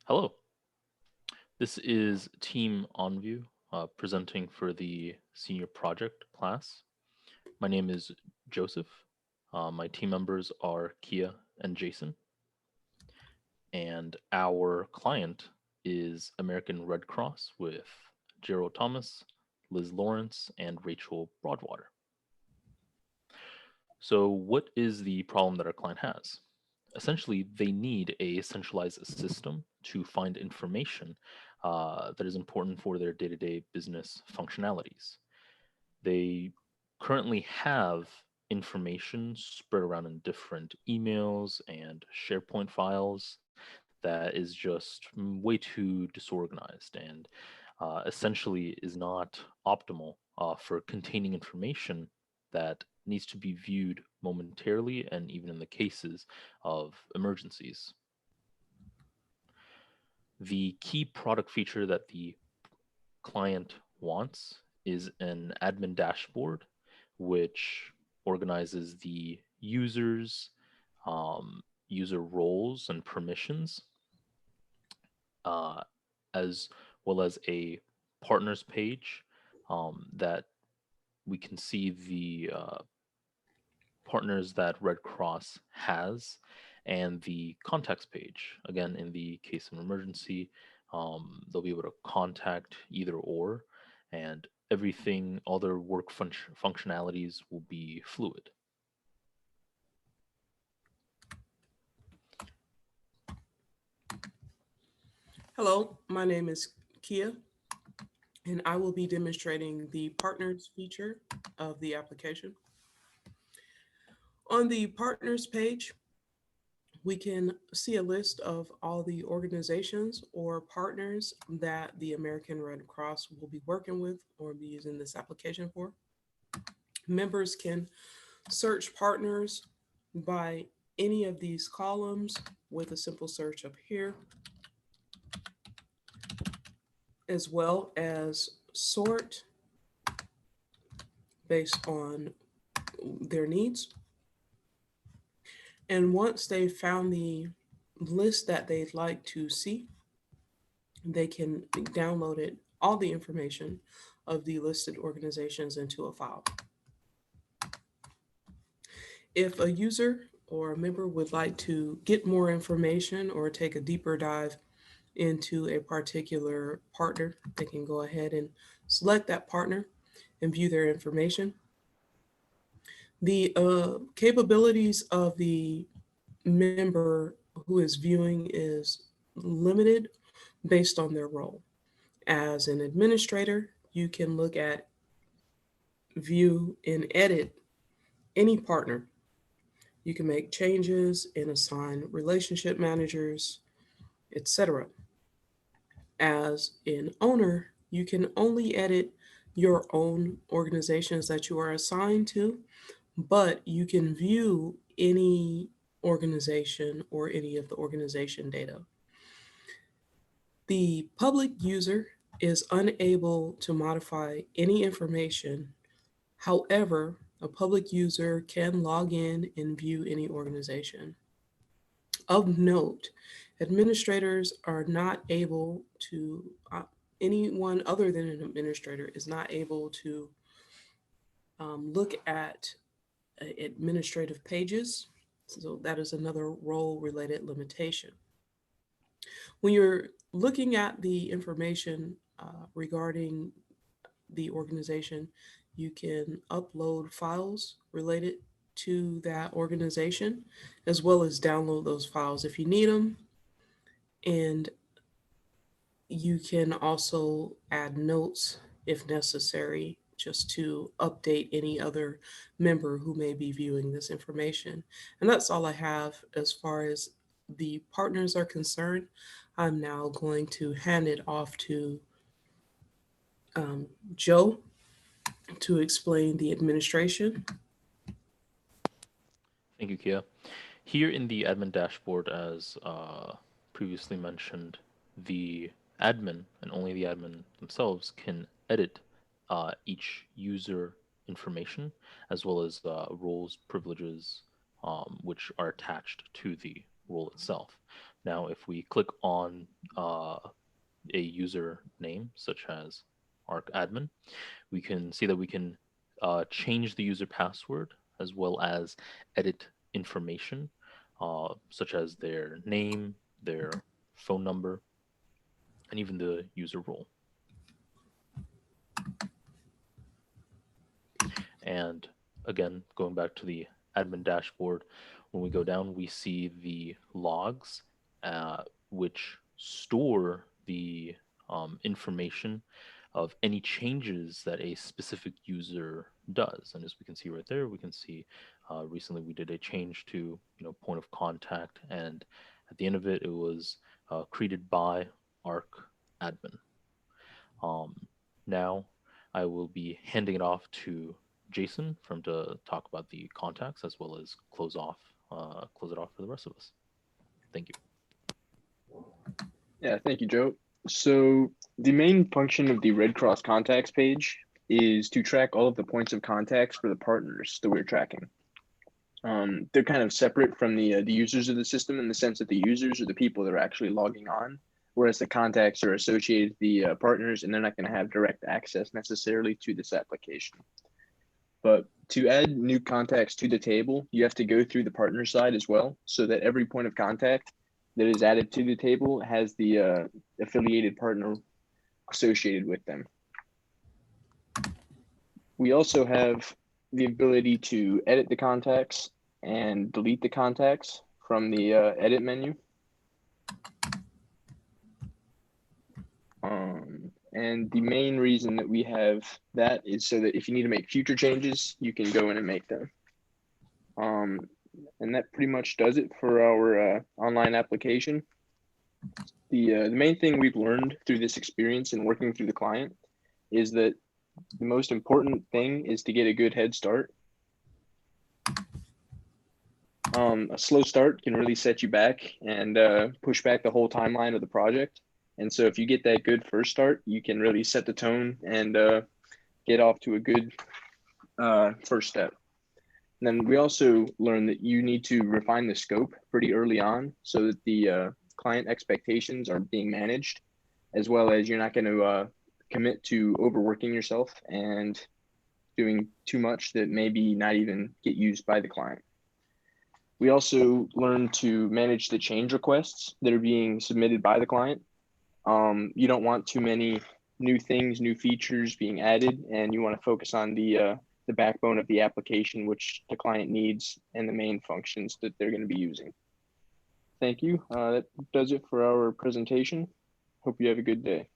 Hello, this is Team Envue presenting for the senior project class. My name is Joseph. My team members are Kia and Jason, and our client is American Red Cross with Gerald Thomas, Liz Lawrence, and Rachel Broadwater. So, what is the problem that our client has? Essentially, they need a centralized system to find information that is important for their day to day business functionalities. They currently have information spread around in different emails and SharePoint files that is just way too disorganized and essentially is not optimal for containing information that needs to be viewed momentarily and even in the cases of emergencies. The key product feature that the client wants is an admin dashboard, which organizes the users, user roles and permissions, uh, as well as a partners page that we can see the partners that Red Cross has and the contacts page. Again, in the case of emergency, they'll be able to contact either or, and everything, all their work functionalities will be fluid. Hello, my name is Kia, and I will be demonstrating the partners feature of the application. On the partners page, we can see a list of all the organizations or partners that the American Red Cross will be working with or be using this application for. Members can search partners by any of these columns with a simple search up here, as well as sort based on their needs. And once they've found the list that they'd like to see, they can download it, all the information of the listed organizations into a file. If a user or a member would like to get more information or take a deeper dive into a particular partner, they can go ahead and select that partner and view their information. The capabilities of the member who is viewing is limited based on their role. As an administrator, you can look at, view, and edit any partner. You can make changes and assign relationship managers, etc. As an owner, you can only edit your own organizations that you are assigned to, but you can view any organization or any of the organization data. The public user is unable to modify any information. However, a public user can log in and view any organization. Of note, administrators are not able to, anyone other than an administrator is not able to look at administrative pages. So that is another role related limitation. When you're looking at the information regarding the organization, you can upload files related to that organization as well as download those files if you need them. And you can also add notes if necessary just to update any other member who may be viewing this information. And that's all I have as far as the partners are concerned. I'm now going to hand it off to Joe to explain the administration. Thank you, Kia. Here in the admin dashboard, as previously mentioned, the admin and only the admin themselves can edit each user information as well as roles, privileges, which are attached to the role itself. Now, if we click on a user name, such as ArcAdmin, we can see that we can change the user password as well as edit information, such as their name, their phone number, and even the user role. And again, going back to the admin dashboard, when we go down, we see the logs, which store the information of any changes that a specific user does. And as we can see right there, we can see recently we did a change to point of contact, and at the end of it, it was created by Arc admin. Now I will be handing it off to Jason for him to talk about the contacts as well as close it off for the rest of us. Thank you. Yeah, thank you, Joe. So the main function of the Red Cross contacts page is to track all of the points of contacts for the partners that we're tracking. They're kind of separate from the users of the system in the sense that the users are the people that are actually logging on, whereas the contacts are associated with the partners, and they're not going to have direct access necessarily to this application. But to add new contacts to the table, you have to go through the partner side as well, so that every point of contact that is added to the table has the affiliated partner associated with them. We also have the ability to edit the contacts and delete the contacts from the edit menu. And the main reason that we have that is so that if you need to make future changes, you can go in and make them. And that pretty much does it for our online application. The main thing we've learned through this experience and working through the client is that the most important thing is to get a good head start. A slow start can really set you back and push back the whole timeline of the project. And so if you get that good first start, you can really set the tone and get off to a good first step. And then we also learned that you need to refine the scope pretty early on so that the client expectations are being managed, as well as you're not going to commit to overworking yourself and doing too much that maybe not even get used by the client. We also learned to manage the change requests that are being submitted by the client. You don't want too many new things, new features being added, and you want to focus on the backbone of the application, which the client needs, and the main functions that they're going to be using. Thank you. That does it for our presentation. Hope you have a good day.